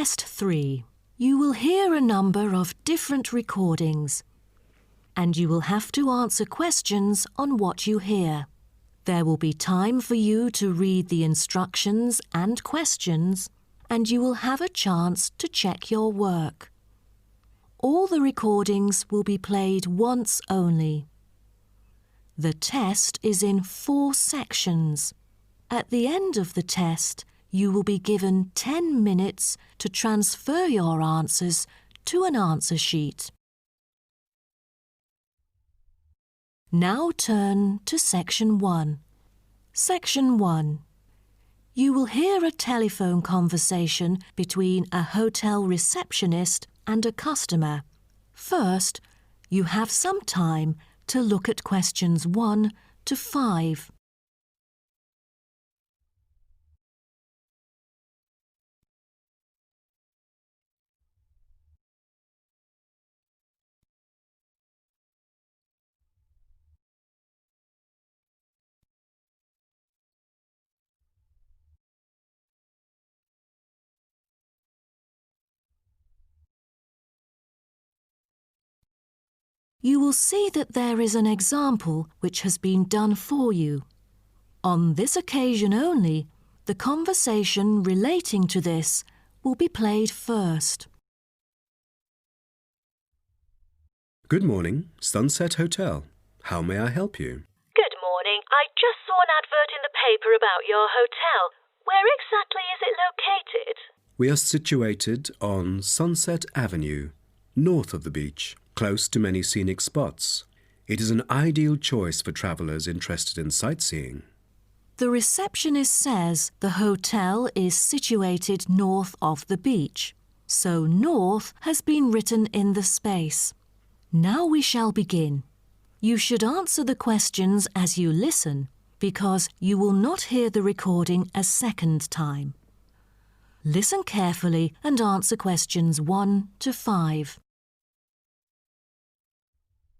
Test 3. You will hear a number of different recordings, and you will have to answer questions on what you hear. There will be time for you to read the instructions and questions, and you will have a chance to check your work. All the recordings will be played once only. The test is in 4 sections. At the end of the test, you will be given 10 minutes to transfer your answers to an answer sheet. Now turn to Section 1. Section 1. You will hear a telephone conversation between a hotel receptionist and a customer. First, you have some time to look at questions 1 to 5. You will see that there is an example which has been done for you. On this occasion only, the conversation relating to this will be played first. Good morning, Sunset Hotel. How may I help you? Good morning. I just saw an advert in the paper about your hotel. Where exactly is it located? We are situated on Sunset Avenue, north of the beach, close to many scenic spots. It is an ideal choice for travellers interested in sightseeing. The receptionist says the hotel is situated north of the beach, so north has been written in the space. Now we shall begin. You should answer the questions as you listen, because you will not hear the recording a second time. Listen carefully and answer questions 1 to 5.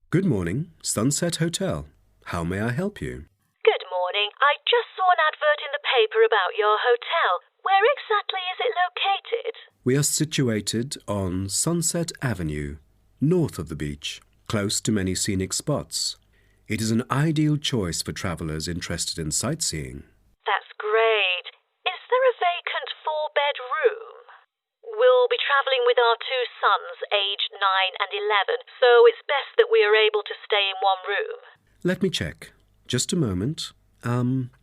Good morning, Sunset Hotel. How may I help you? Good morning. I just saw an advert in the paper about your hotel. Where exactly is it located? We are situated on Sunset Avenue, north of the beach, close to many scenic spots. It is an ideal choice for travellers interested in sightseeing. That's great. Is there a vacant 4-bed room? We'll be travelling with our 2 sons, aged 9 and 11, so it's best that we are able to stay in one room. Let me check. Just a moment.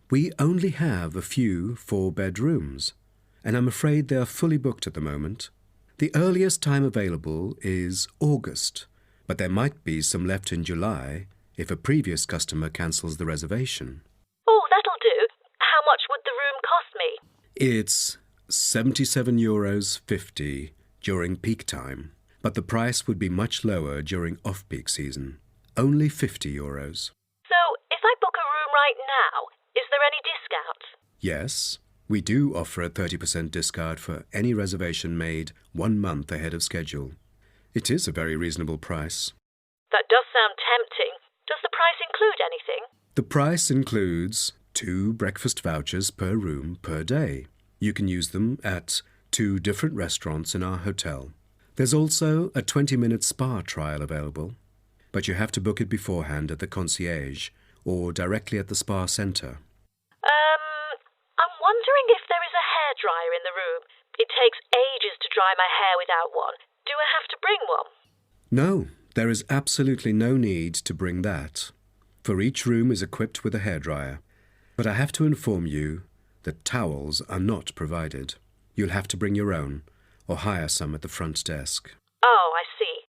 We only have a few 4-bed rooms, and I'm afraid they are fully booked at the moment. The earliest time available is August, but there might be some left in July if a previous customer cancels the reservation. Oh, that'll do. How much would the room cost me? It's €77.50 during peak time, but the price would be much lower during off-peak season. Only €50. So, if I book a room right now, is there any discount? Yes, we do offer a 30% discount for any reservation made 1 month ahead of schedule. It is a very reasonable price. That does sound tempting. Does the price include anything? The price includes 2 breakfast vouchers per room per day. You can use them at 2 different restaurants in our hotel. There's also a 20-minute spa trial available, but you have to book it beforehand at the concierge or directly at the spa centre. I'm wondering if there is a hairdryer in the room. It takes ages to dry my hair without one. Do I have to bring one? No, there is absolutely no need to bring that, for each room is equipped with a hairdryer. But I have to inform you that towels are not provided. You'll have to bring your own or hire some at the front desk. Oh, I see.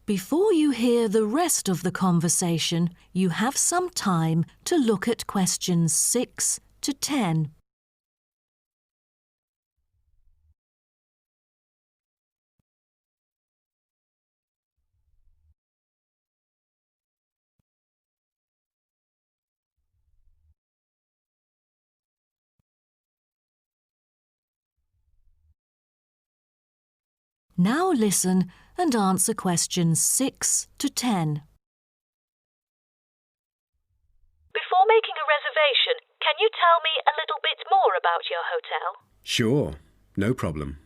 Before you hear the rest of the conversation, you have some time to look at questions 6 to 10. Now listen and answer questions 6 to 10. Before making a reservation, can you tell me a little bit more about your hotel? Sure, no problem.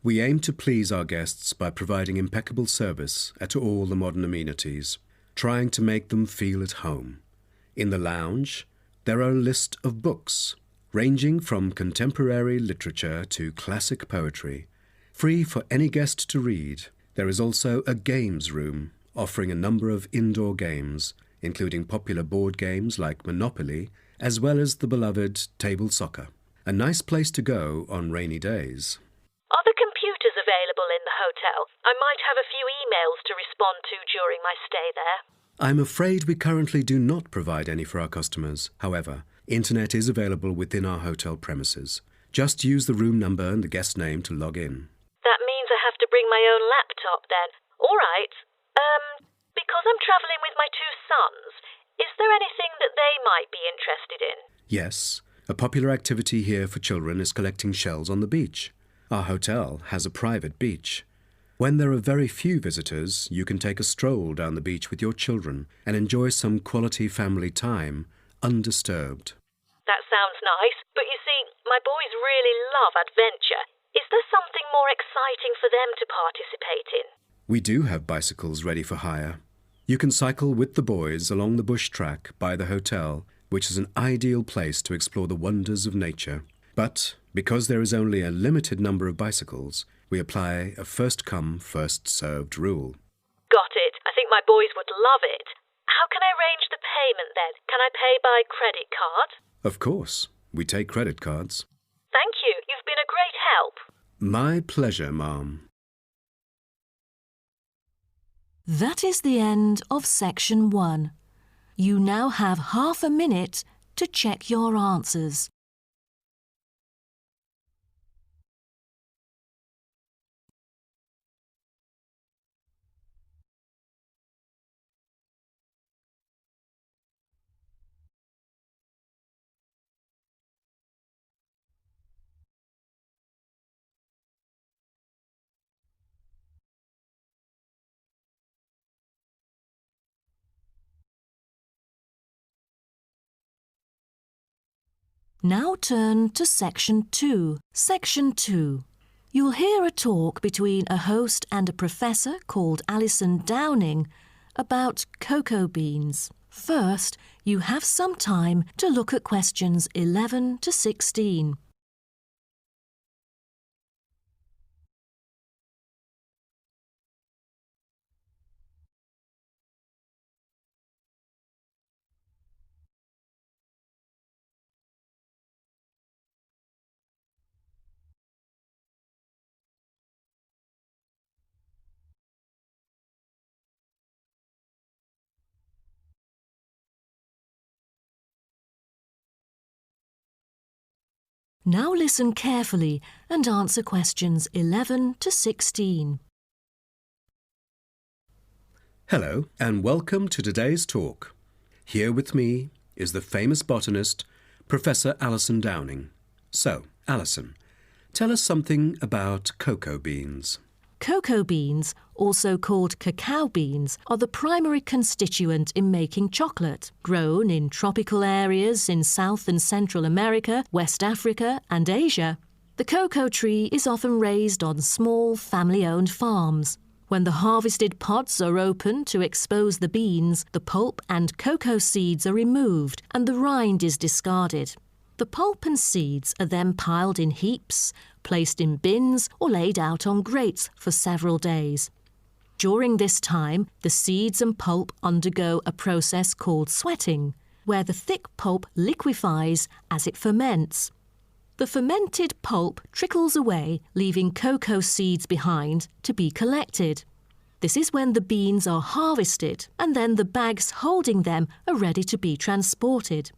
We aim to please our guests by providing impeccable service at all the modern amenities, trying to make them feel at home. In the lounge, there are a list of books, ranging from contemporary literature to classic poetry, free for any guest to read. There is also a games room, offering a number of indoor games, including popular board games like Monopoly, as well as the beloved table soccer. A nice place to go on rainy days. Are the computers available in the hotel? I might have a few emails to respond to during my stay there. I'm afraid we currently do not provide any for our customers. However, internet is available within our hotel premises. Just use the room number and the guest name to log in. That means I have to bring my own laptop then. All right. Because I'm travelling with my two sons, is there anything that they might be interested in? Yes, a popular activity here for children is collecting shells on the beach. Our hotel has a private beach. When there are very few visitors, you can take a stroll down the beach with your children and enjoy some quality family time, undisturbed. That sounds nice, but you see, my boys really love adventure. Is there something more exciting for them to participate in? We do have bicycles ready for hire. You can cycle with the boys along the bush track by the hotel, which is an ideal place to explore the wonders of nature. But because there is only a limited number of bicycles, we apply a first-come, first-served rule. Got it. I think my boys would love it. How can I arrange the payment then? Can I pay by credit card? Of course, we take credit cards. Thank you. You've been a great help. My pleasure, Ma'am. That is the end of section 1. You now have half a minute to check your answers. Now turn to Section 2. Section 2. You'll hear a talk between a host and a professor called Alison Downing about cocoa beans. First, you have some time to look at questions 11 to 16. Now listen carefully and answer questions 11 to 16. Hello, and welcome to today's talk. Here with me is the famous botanist, Professor Alison Downing. So, Alison, tell us something about cocoa beans. Cocoa beans, also called cacao beans, are the primary constituent in making chocolate, grown in tropical areas in South and Central America, West Africa and Asia. The cocoa tree is often raised on small family-owned farms. When the harvested pods are opened to expose the beans, the pulp and cocoa seeds are removed and the rind is discarded. The pulp and seeds are then piled in heaps, placed in bins or laid out on grates for several days. During this time, the seeds and pulp undergo a process called sweating, where the thick pulp liquefies as it ferments. The fermented pulp trickles away, leaving cocoa seeds behind to be collected. This is when the beans are harvested, and then the bags holding them are ready to be transported.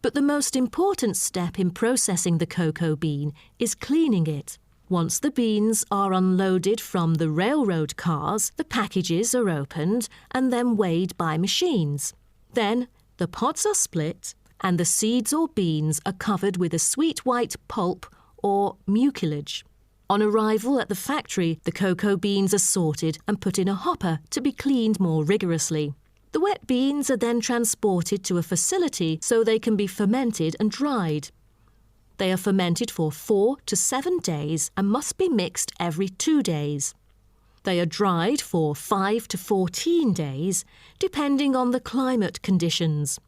But the most important step in processing the cocoa bean is cleaning it. Once the beans are unloaded from the railroad cars, the packages are opened and then weighed by machines. Then the pods are split and the seeds or beans are covered with a sweet white pulp or mucilage. On arrival at the factory, the cocoa beans are sorted and put in a hopper to be cleaned more rigorously. The wet beans are then transported to a facility so they can be fermented and dried. They are fermented for 4 to 7 days and must be mixed every 2 days. They are dried for 5 to 14 days, depending on the climate conditions.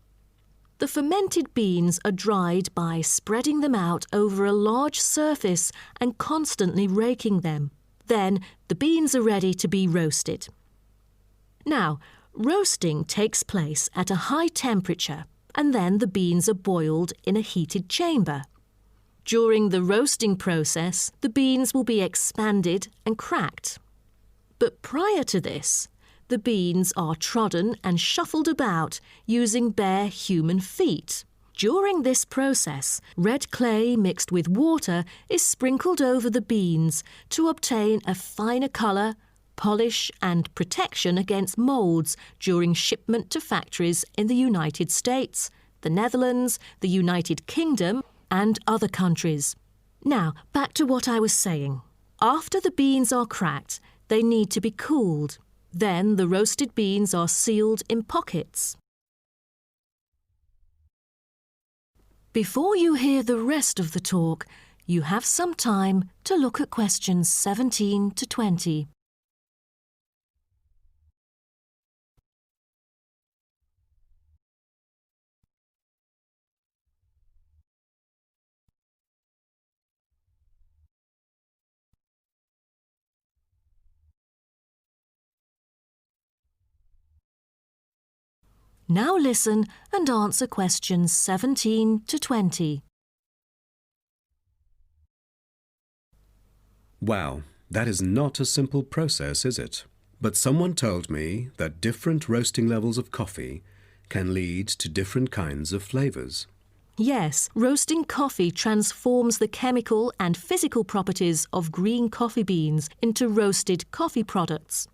The fermented beans are dried by spreading them out over a large surface and constantly raking them. Then the beans are ready to be roasted. Now, roasting takes place at a high temperature, and then the beans are boiled in a heated chamber. During the roasting process, the beans will be expanded and cracked. But prior to this, the beans are trodden and shuffled about using bare human feet. During this process, red clay mixed with water is sprinkled over the beans to obtain a finer colour, polish and protection against moulds during shipment to factories in the United States, the Netherlands, the United Kingdom and other countries. Now, back to what I was saying. After the beans are cracked, they need to be cooled. Then the roasted beans are sealed in pockets. Before you hear the rest of the talk, you have some time to look at questions 17 to 20. Now listen and answer questions 17 to 20. Wow, that is not a simple process, is it? But someone told me that different roasting levels of coffee can lead to different kinds of flavours. Yes, roasting coffee transforms the chemical and physical properties of green coffee beans into roasted coffee products.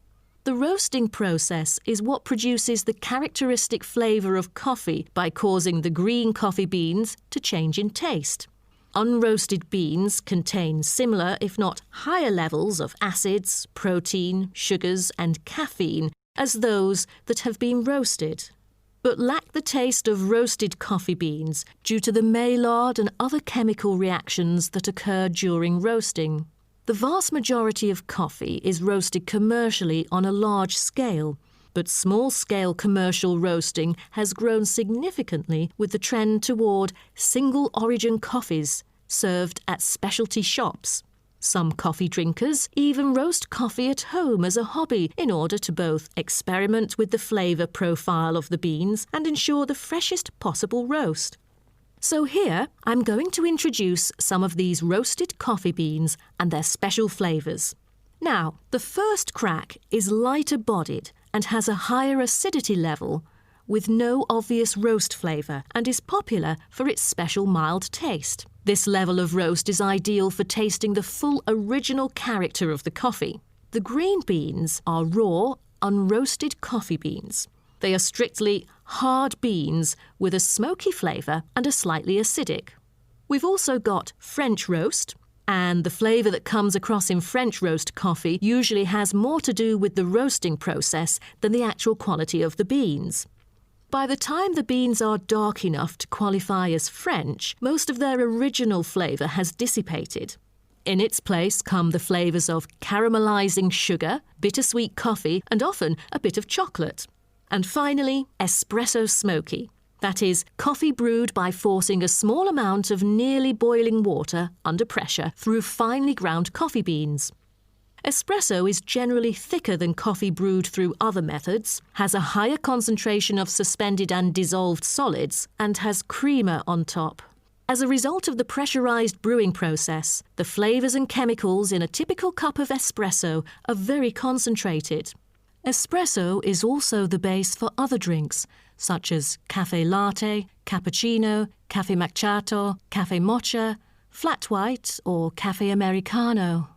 The roasting process is what produces the characteristic flavour of coffee by causing the green coffee beans to change in taste. Unroasted beans contain similar, if not higher levels of acids, protein, sugars and caffeine as those that have been roasted, but lack the taste of roasted coffee beans due to the Maillard and other chemical reactions that occur during roasting. The vast majority of coffee is roasted commercially on a large scale, but small-scale commercial roasting has grown significantly with the trend toward single-origin coffees served at specialty shops. Some coffee drinkers even roast coffee at home as a hobby in order to both experiment with the flavour profile of the beans and ensure the freshest possible roast. So here, I'm going to introduce some of these roasted coffee beans and their special flavours. Now, the first crack is lighter bodied and has a higher acidity level with no obvious roast flavour and is popular for its special mild taste. This level of roast is ideal for tasting the full original character of the coffee. The green beans are raw, unroasted coffee beans. They are strictly hard beans with a smoky flavour and are slightly acidic. We've also got French roast, and the flavour that comes across in French roast coffee usually has more to do with the roasting process than the actual quality of the beans. By the time the beans are dark enough to qualify as French, most of their original flavour has dissipated. In its place come the flavours of caramelising sugar, bittersweet coffee, and often a bit of chocolate. And finally, espresso smoky. That is, coffee brewed by forcing a small amount of nearly boiling water under pressure through finely ground coffee beans. Espresso is generally thicker than coffee brewed through other methods, has a higher concentration of suspended and dissolved solids, and has creamer on top. As a result of the pressurised brewing process, the flavours and chemicals in a typical cup of espresso are very concentrated. Espresso is also the base for other drinks, such as cafe latte, cappuccino, cafe macchiato, cafe mocha, flat white or cafe americano.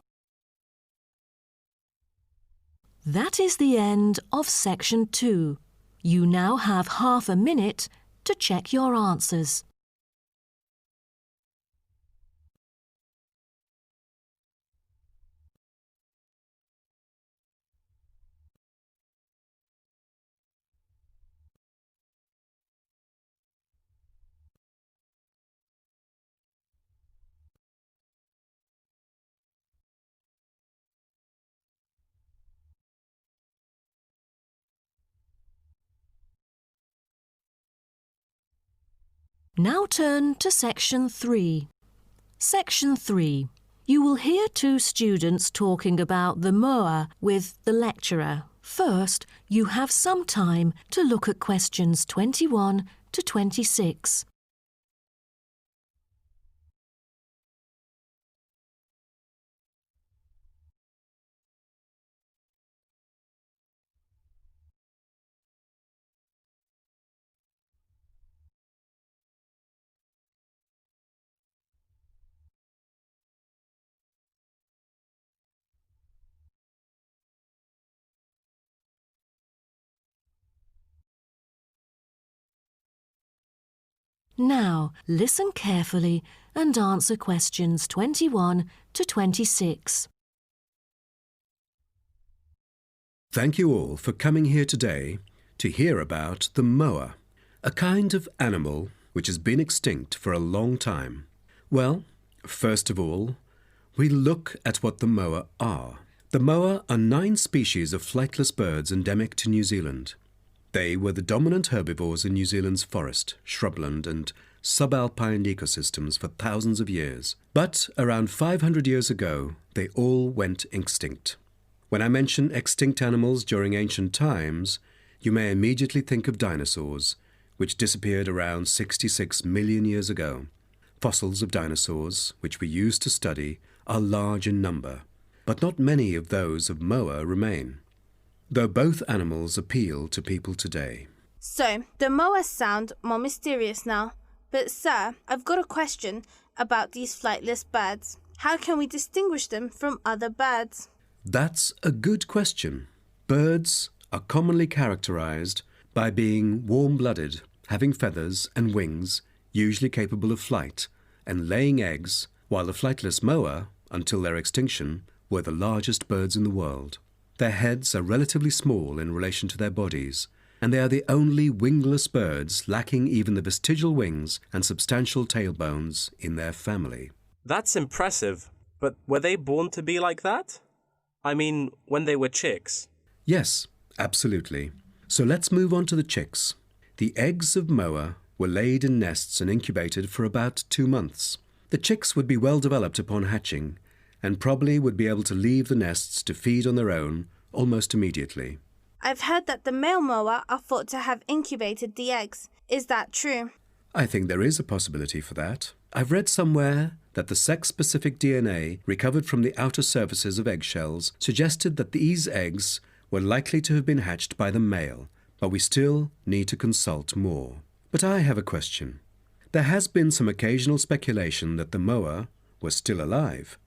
That is the end of section 2. You now have half a minute to check your answers. Now turn to Section 3. Section 3. You will hear two students talking about the moa with the lecturer. First, you have some time to look at questions 21 to 26. Now, listen carefully and answer questions 21 to 26. Thank you all for coming here today to hear about the moa, a kind of animal which has been extinct for a long time. Well, first of all, we look at what the moa are. The moa are 9 species of flightless birds endemic to New Zealand. They were the dominant herbivores in New Zealand's forest, shrubland and subalpine ecosystems for thousands of years. But around 500 years ago, they all went extinct. When I mention extinct animals during ancient times, you may immediately think of dinosaurs, which disappeared around 66 million years ago. Fossils of dinosaurs, which we use to study, are large in number, but not many of those of moa remain, though both animals appeal to people today. So, the moas sound more mysterious now. But sir, I've got a question about these flightless birds. How can we distinguish them from other birds? That's a good question. Birds are commonly characterized by being warm-blooded, having feathers and wings, usually capable of flight, and laying eggs, while the flightless moa, until their extinction, were the largest birds in the world. Their heads are relatively small in relation to their bodies, and they are the only wingless birds lacking even the vestigial wings and substantial tailbones in their family. That's impressive, but were they born to be like that? I mean, when they were chicks. Yes, absolutely. So let's move on to the chicks. The eggs of moa were laid in nests and incubated for about 2 months. The chicks would be well developed upon hatching, and probably would be able to leave the nests to feed on their own almost immediately. I've heard that the male moa are thought to have incubated the eggs. Is that true? I think there is a possibility for that. I've read somewhere that the sex-specific DNA recovered from the outer surfaces of eggshells suggested that these eggs were likely to have been hatched by the male, but we still need to consult more. But I have a question. There has been some occasional speculation that the moa were still alive,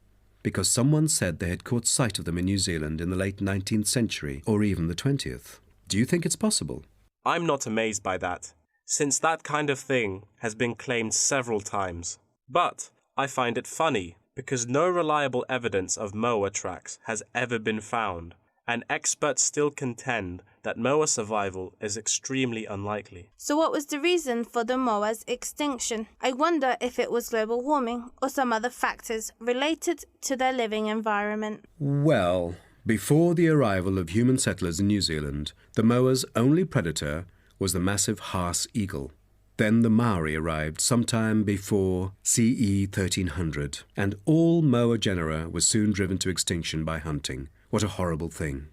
because someone said they had caught sight of them in New Zealand in the late 19th century or even the 20th. Do you think it's possible? I'm not amazed by that, since that kind of thing has been claimed several times. But I find it funny because no reliable evidence of moa tracks has ever been found, and experts still contend that moa survival is extremely unlikely. So what was the reason for the moa's extinction? I wonder if it was global warming or some other factors related to their living environment. Well, before the arrival of human settlers in New Zealand, the moa's only predator was the massive Haas eagle. Then the Maori arrived sometime before CE 1300, and all moa genera were soon driven to extinction by hunting. What a horrible thing.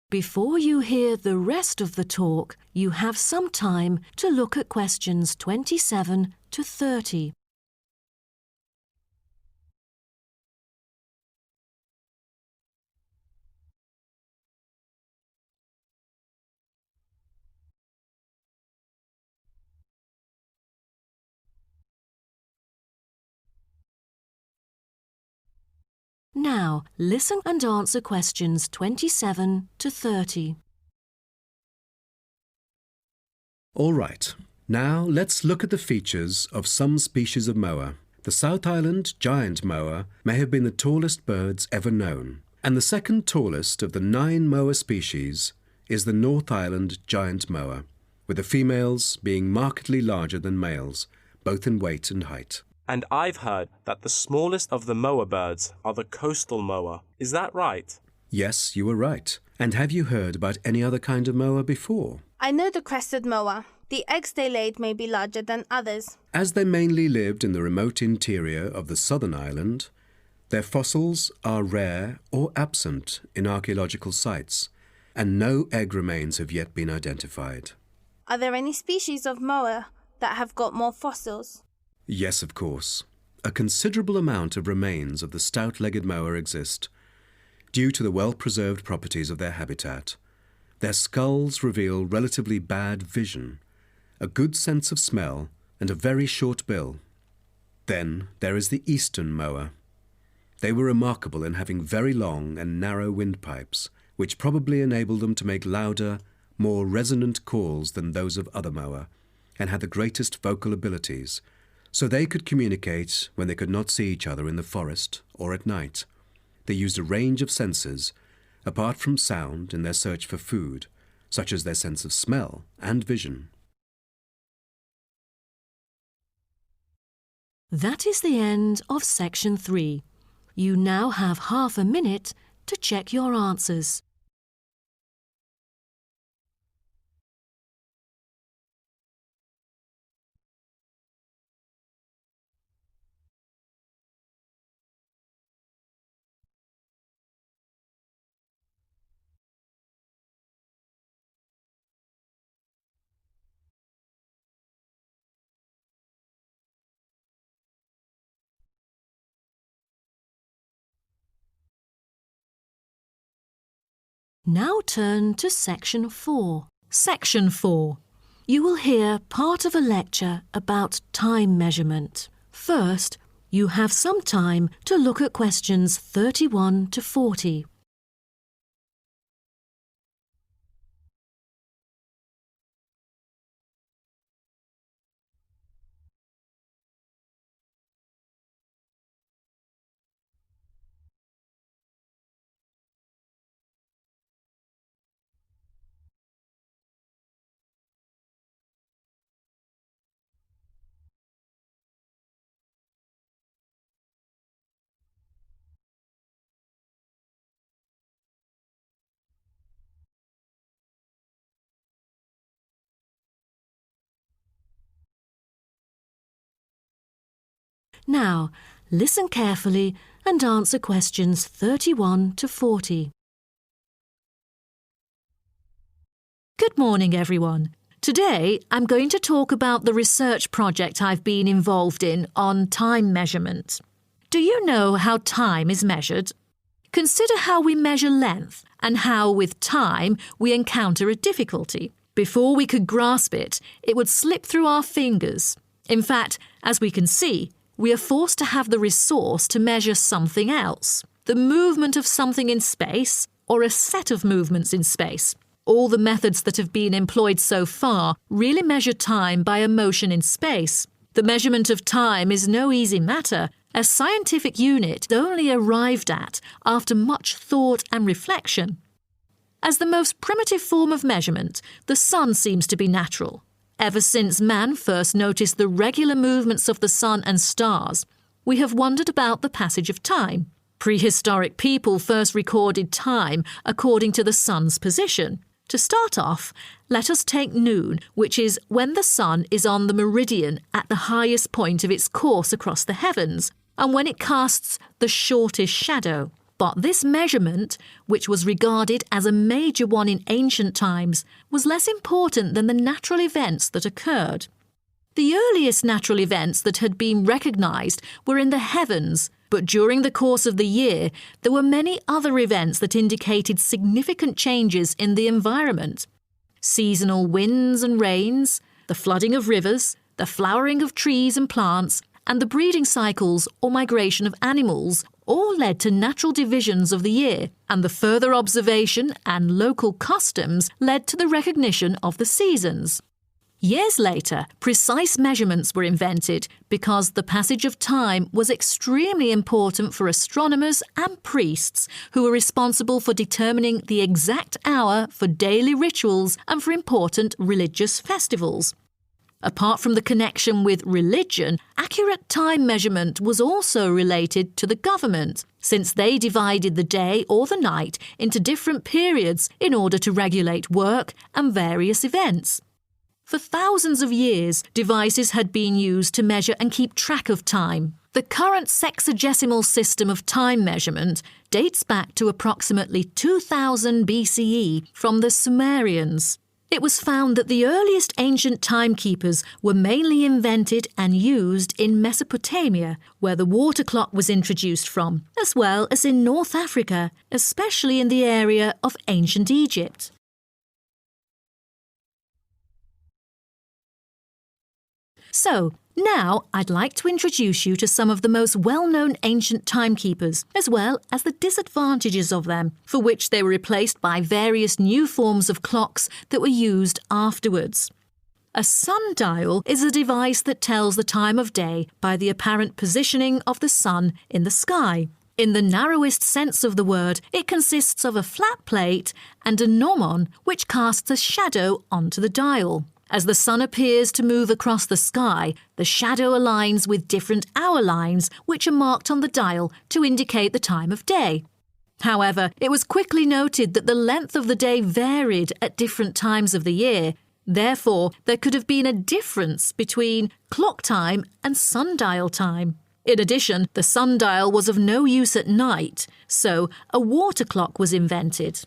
Before you hear the rest of the talk, you have some time to look at questions 27 to 30. Now, listen and answer questions 27 to 30. All right, now let's look at the features of some species of moa. The South Island giant moa may have been the tallest birds ever known, and the second tallest of the 9 moa species is the North Island giant moa, with the females being markedly larger than males, both in weight and height. And I've heard that the smallest of the moa birds are the coastal moa. Is that right? Yes, you were right. And have you heard about any other kind of moa before? I know the crested moa, The eggs they laid may be larger than others. As they mainly lived in the remote interior of the southern island, their fossils are rare or absent in archaeological sites, and no egg remains have yet been identified. Are there any species of moa that have got more fossils? Yes, of course. A considerable amount of remains of the stout-legged moa exist, due to the well-preserved properties of their habitat. Their skulls reveal relatively bad vision, a good sense of smell, and a very short bill. Then there is the eastern moa. They were remarkable in having very long and narrow windpipes, which probably enabled them to make louder, more resonant calls than those of other moa, and had the greatest vocal abilities, so they could communicate when they could not see each other in the forest or at night. They used a range of senses, apart from sound, in their search for food, such as their sense of smell and vision. That is the end of section 3. You now have half a minute to check your answers. Now turn to section 4. Section 4. You will hear part of a lecture about time measurement. First, you have some time to look at questions 31 to 40. Now, listen carefully and answer questions 31 to 40. Good morning, everyone. Today, I'm going to talk about the research project I've been involved in on time measurement. Do you know how time is measured? Consider how we measure length and how, with time, we encounter a difficulty. Before we could grasp it, it would slip through our fingers. In fact, as we can see, we are forced to have the resource to measure something else, the movement of something in space or a set of movements in space. All the methods that have been employed so far really measure time by a motion in space. The measurement of time is no easy matter, a scientific unit only arrived at after much thought and reflection. As the most primitive form of measurement, the sun seems to be natural. Ever since man first noticed the regular movements of the sun and stars, we have wondered about the passage of time. Prehistoric people first recorded time according to the sun's position. To start off, let us take noon, which is when the sun is on the meridian at the highest point of its course across the heavens, and when it casts the shortest shadow. But this measurement, which was regarded as a major one in ancient times, was less important than the natural events that occurred. The earliest natural events that had been recognised were in the heavens, but during the course of the year, there were many other events that indicated significant changes in the environment. Seasonal winds and rains, the flooding of rivers, the flowering of trees and plants, and the breeding cycles or migration of animals all led to natural divisions of the year, and the further observation and local customs led to the recognition of the seasons. Years later, precise measurements were invented because the passage of time was extremely important for astronomers and priests who were responsible for determining the exact hour for daily rituals and for important religious festivals. Apart from the connection with religion, accurate time measurement was also related to the government, since they divided the day or the night into different periods in order to regulate work and various events. For thousands of years, devices had been used to measure and keep track of time. The current sexagesimal system of time measurement dates back to approximately 2000 BCE from the Sumerians. It was found that the earliest ancient timekeepers were mainly invented and used in Mesopotamia, where the water clock was introduced from, as well as in North Africa, especially in the area of ancient Egypt. So, now I'd like to introduce you to some of the most well-known ancient timekeepers, as well as the disadvantages of them, for which they were replaced by various new forms of clocks that were used afterwards. A sundial is a device that tells the time of day by the apparent positioning of the sun in the sky. In the narrowest sense of the word, it consists of a flat plate and a gnomon which casts a shadow onto the dial. As the sun appears to move across the sky, the shadow aligns with different hour lines which are marked on the dial to indicate the time of day. However, it was quickly noted that the length of the day varied at different times of the year. Therefore, there could have been a difference between clock time and sundial time. In addition, the sundial was of no use at night, so a water clock was invented.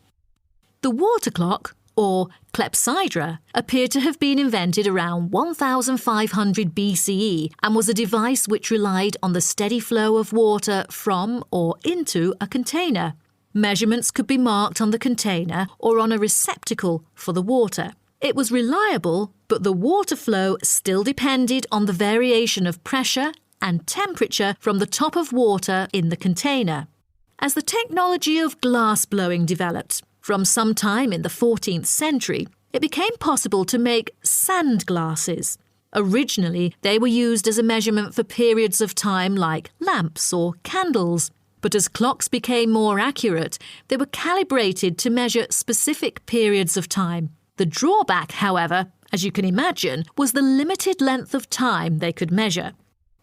The water clock, or clepsydra, appeared to have been invented around 1500 BCE and was a device which relied on the steady flow of water from or into a container. Measurements could be marked on the container or on a receptacle for the water. It was reliable, but the water flow still depended on the variation of pressure and temperature from the top of water in the container. As the technology of glass blowing developed, from some time in the 14th century, it became possible to make sand glasses. Originally, they were used as a measurement for periods of time like lamps or candles. But as clocks became more accurate, they were calibrated to measure specific periods of time. The drawback, however, as you can imagine, was the limited length of time they could measure.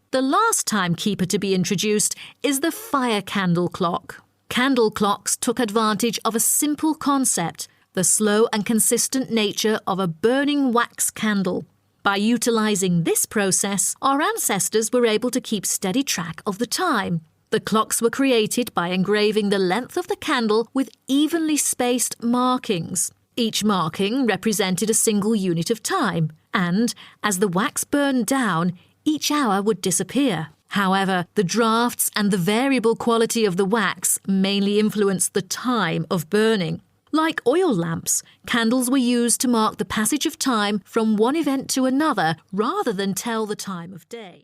The last timekeeper to be introduced is the fire candle clock. Candle clocks took advantage of a simple concept, the slow and consistent nature of a burning wax candle. By utilising this process, our ancestors were able to keep steady track of the time. The clocks were created by engraving the length of the candle with evenly spaced markings. Each marking represented a single unit of time, and as the wax burned down, each hour would disappear. However, the drafts and the variable quality of the wax mainly influenced the time of burning. Like oil lamps, candles were used to mark the passage of time from one event to another rather than tell the time of day.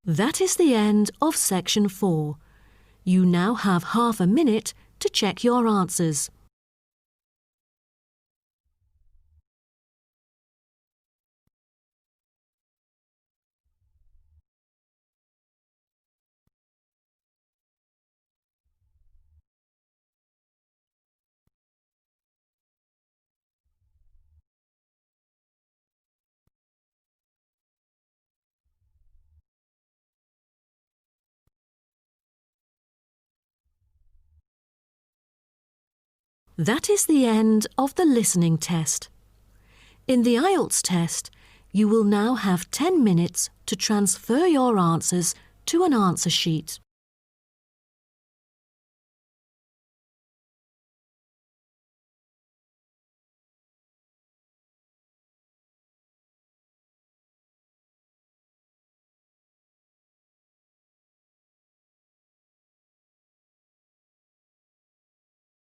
That is the end of section 4. You now have half a minute to check your answers. That is the end of the listening test. In the IELTS test, you will now have 10 minutes to transfer your answers to an answer sheet.